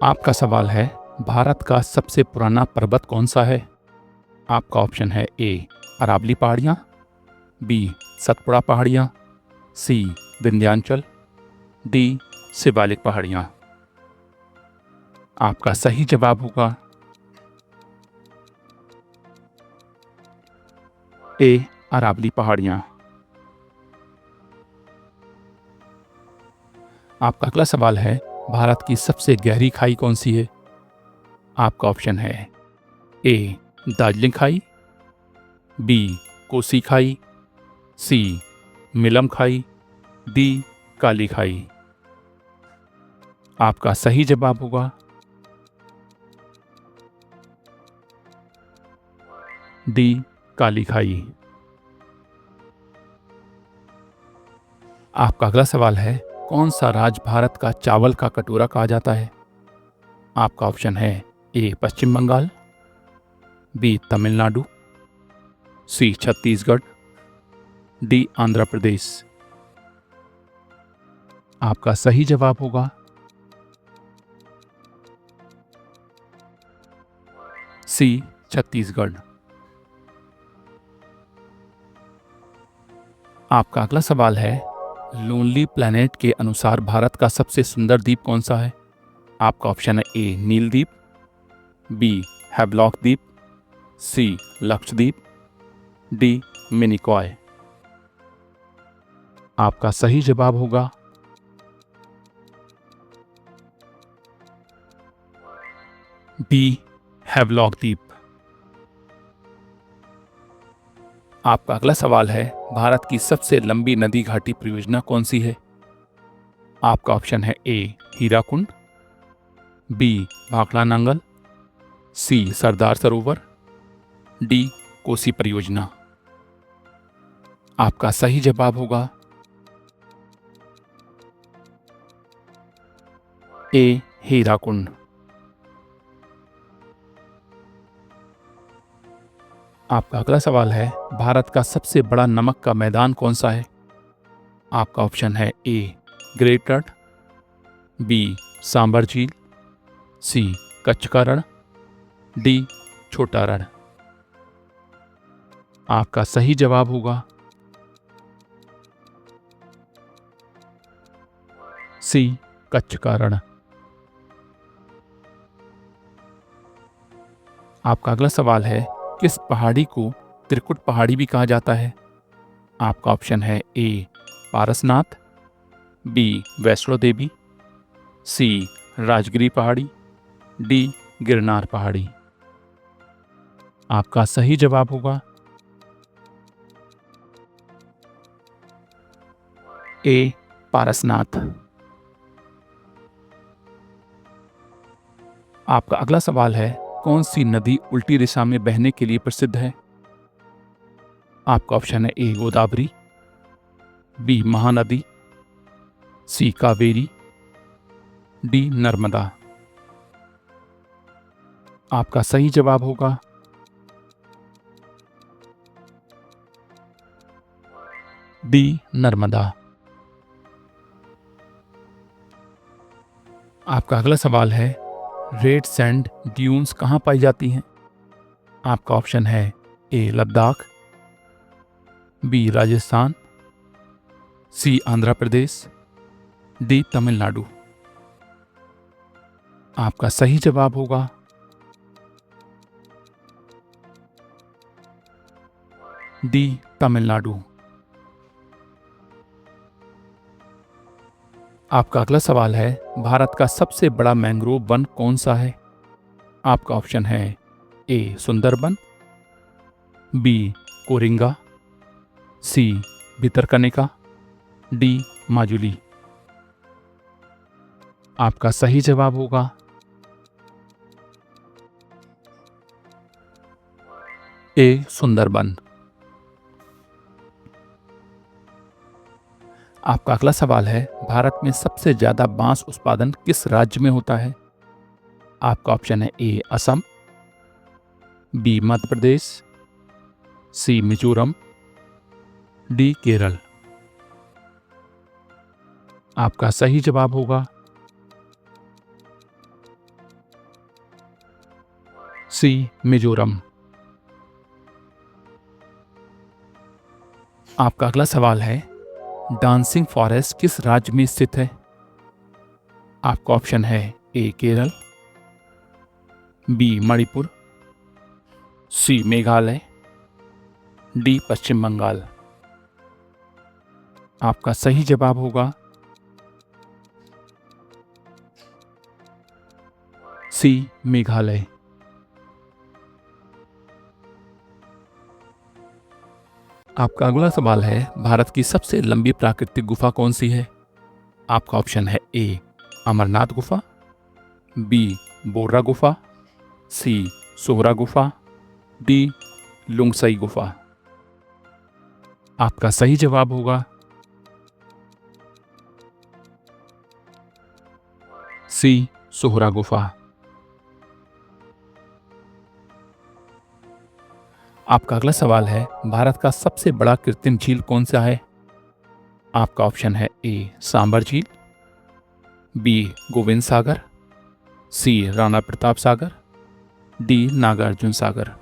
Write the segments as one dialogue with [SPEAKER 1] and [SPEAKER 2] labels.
[SPEAKER 1] आपका सवाल है, भारत का सबसे पुराना पर्वत कौन सा है? आपका ऑप्शन है ए अरावली पहाड़ियाँ, बी सतपुड़ा पहाड़ियाँ, सी विंध्याचल, डी शिवालिक पहाड़ियाँ। आपका सही जवाब होगा ए अरावली पहाड़ियाँ। आपका अगला सवाल है, भारत की सबसे गहरी खाई कौन सी है? आपका ऑप्शन है ए दार्जिलिंग खाई, बी कोसी खाई, सी मिलम खाई, डी काली खाई। आपका सही जवाब होगा डी काली खाई। आपका अगला सवाल है, कौन सा राज्य भारत का चावल का कटोरा कहा जाता है? आपका ऑप्शन है ए पश्चिम बंगाल, बी तमिलनाडु, सी छत्तीसगढ़, डी आंध्र प्रदेश। आपका सही जवाब होगा सी छत्तीसगढ़। आपका अगला सवाल है, लोनली प्लैनेट के अनुसार भारत का सबसे सुंदर द्वीप कौन सा है? आपका ऑप्शन है ए नील द्वीप, बी हैवलॉक द्वीप, सी लक्षद्वीप, डी मिनिकॉय। आपका सही जवाब होगा बी हैवलॉक द्वीप। आपका अगला सवाल है, भारत की सबसे लंबी नदी घाटी परियोजना कौन सी है? आपका ऑप्शन है ए हीराकुंड, बी भाखड़ा नांगल, सी सरदार सरोवर, डी कोसी परियोजना। आपका सही जवाब होगा ए हीराकुंड। आपका अगला सवाल है, भारत का सबसे बड़ा नमक का मैदान कौन सा है? आपका ऑप्शन है a great Rann, B sambar झील, सी कच्छ का रण, डी छोटा रण। आपका सही जवाब होगा सी कच्छ का रण। आपका अगला सवाल है, किस पहाड़ी को त्रिकुट पहाड़ी भी कहा जाता है? आपका ऑप्शन है ए पारसनाथ, बी वैष्णो देवी, सी राजगिरी पहाड़ी, डी गिरनार पहाड़ी। आपका सही जवाब होगा ए पारसनाथ। आपका अगला सवाल है, कौन सी नदी उल्टी दिशा में बहने के लिए प्रसिद्ध है? आपका ऑप्शन है ए गोदावरी, बी महानदी, सी कावेरी, डी नर्मदा। आपका सही जवाब होगा डी नर्मदा। आपका अगला सवाल है, रेड सैंड ड्यून्स कहाँ पाई जाती हैं? आपका ऑप्शन है ए लद्दाख, बी राजस्थान, सी आंध्र प्रदेश, डी तमिलनाडु। आपका सही जवाब होगा डी तमिलनाडु। आपका अगला सवाल है, भारत का सबसे बड़ा मैंग्रोव वन कौन सा है? आपका ऑप्शन है ए सुंदरबन, बी कोरिंगा, सी भितरकनिका, डी माजुली। आपका सही जवाब होगा ए सुंदरबन। आपका अगला सवाल है, भारत में सबसे ज्यादा बांस उत्पादन किस राज्य में होता है? आपका ऑप्शन है ए असम, बी मध्य प्रदेश, सी मिजोरम, डी केरल। आपका सही जवाब होगा सी मिजोरम। आपका अगला सवाल है, डांसिंग फॉरेस्ट किस राज्य में स्थित है? आपका ऑप्शन है ए केरल, बी मणिपुर, सी मेघालय, डी पश्चिम बंगाल। आपका सही जवाब होगा सी मेघालय। आपका अगला सवाल है, भारत की सबसे लंबी प्राकृतिक गुफा कौन सी है? आपका ऑप्शन है ए अमरनाथ गुफा, बी बोर्रा गुफा, सी सोहरा गुफा, डी लुंगसई गुफा। आपका सही जवाब होगा सी सोहरा गुफा। आपका अगला सवाल है, भारत का सबसे बड़ा कृत्रिम झील कौन सा है? आपका ऑप्शन है ए सांबर झील, बी गोविंद सागर, सी राणा प्रताप सागर, डी नागार्जुन सागर।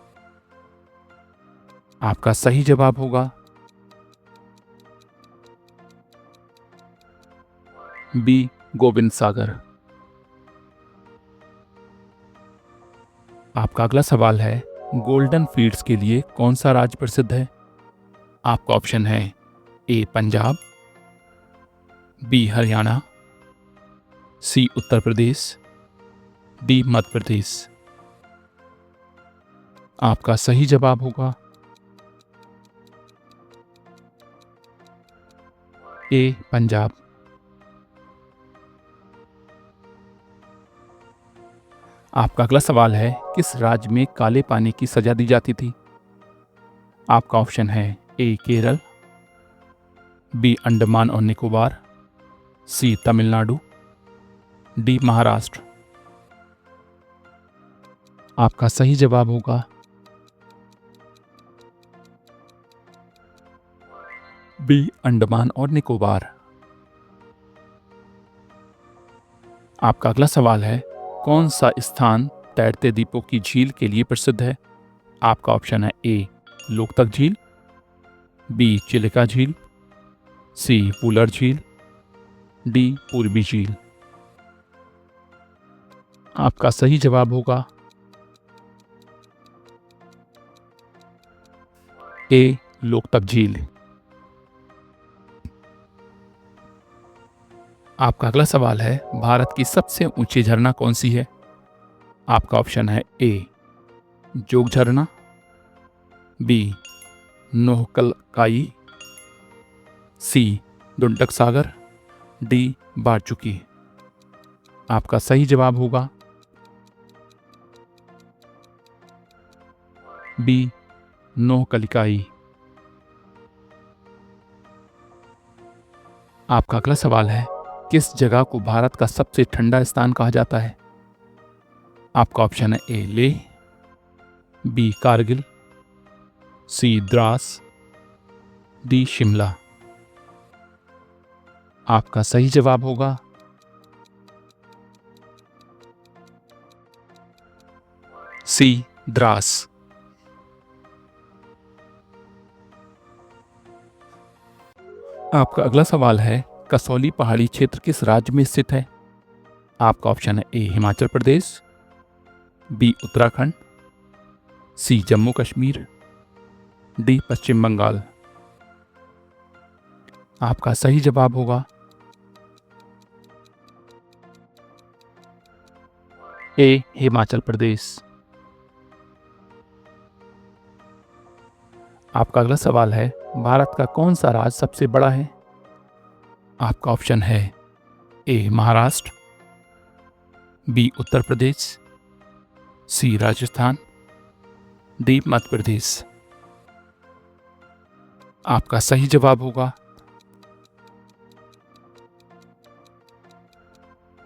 [SPEAKER 1] आपका सही जवाब होगा बी गोविंद सागर। आपका अगला सवाल है, गोल्डन फील्ड्स के लिए कौन सा राज्य प्रसिद्ध है? आपका ऑप्शन है ए पंजाब, बी हरियाणा, सी उत्तर प्रदेश, डी मध्य प्रदेश। आपका सही जवाब होगा ए पंजाब। आपका अगला सवाल है, किस राज्य में काले पानी की सजा दी जाती थी? आपका ऑप्शन है ए केरल, बी अंडमान और निकोबार, सी तमिलनाडु, डी महाराष्ट्र। आपका सही जवाब होगा बी अंडमान और निकोबार। आपका अगला सवाल है, कौन सा स्थान तैरते द्वीपों की झील के लिए प्रसिद्ध है? आपका ऑप्शन है ए लोकतक झील, बी चिलिका झील, सी वुलर झील, डी पूर्वी झील। आपका सही जवाब होगा ए लोकतक झील। आपका अगला सवाल है, भारत की सबसे ऊंची झरना कौन सी है? आपका ऑप्शन है ए जोग झरना, बी नोहकलकाई, सी दुंडक सागर, डी बारचुकी। आपका सही जवाब होगा बी नोहकलिकाई। आपका अगला सवाल है, किस जगह को भारत का सबसे ठंडा स्थान कहा जाता है? आपका ऑप्शन है ए लेह, बी कारगिल, सी द्रास, डी शिमला। आपका सही जवाब होगा सी द्रास। आपका अगला सवाल है, कसौली पहाड़ी क्षेत्र किस राज्य में स्थित है? आपका ऑप्शन है ए हिमाचल प्रदेश, बी उत्तराखंड, सी जम्मू कश्मीर, डी पश्चिम बंगाल। आपका सही जवाब होगा ए हिमाचल प्रदेश। आपका अगला सवाल है, भारत का कौन सा राज्य सबसे बड़ा है? आपका ऑप्शन है ए महाराष्ट्र, बी उत्तर प्रदेश, सी राजस्थान, डी मध्य प्रदेश। आपका सही जवाब होगा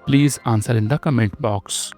[SPEAKER 1] please answer in the comment box.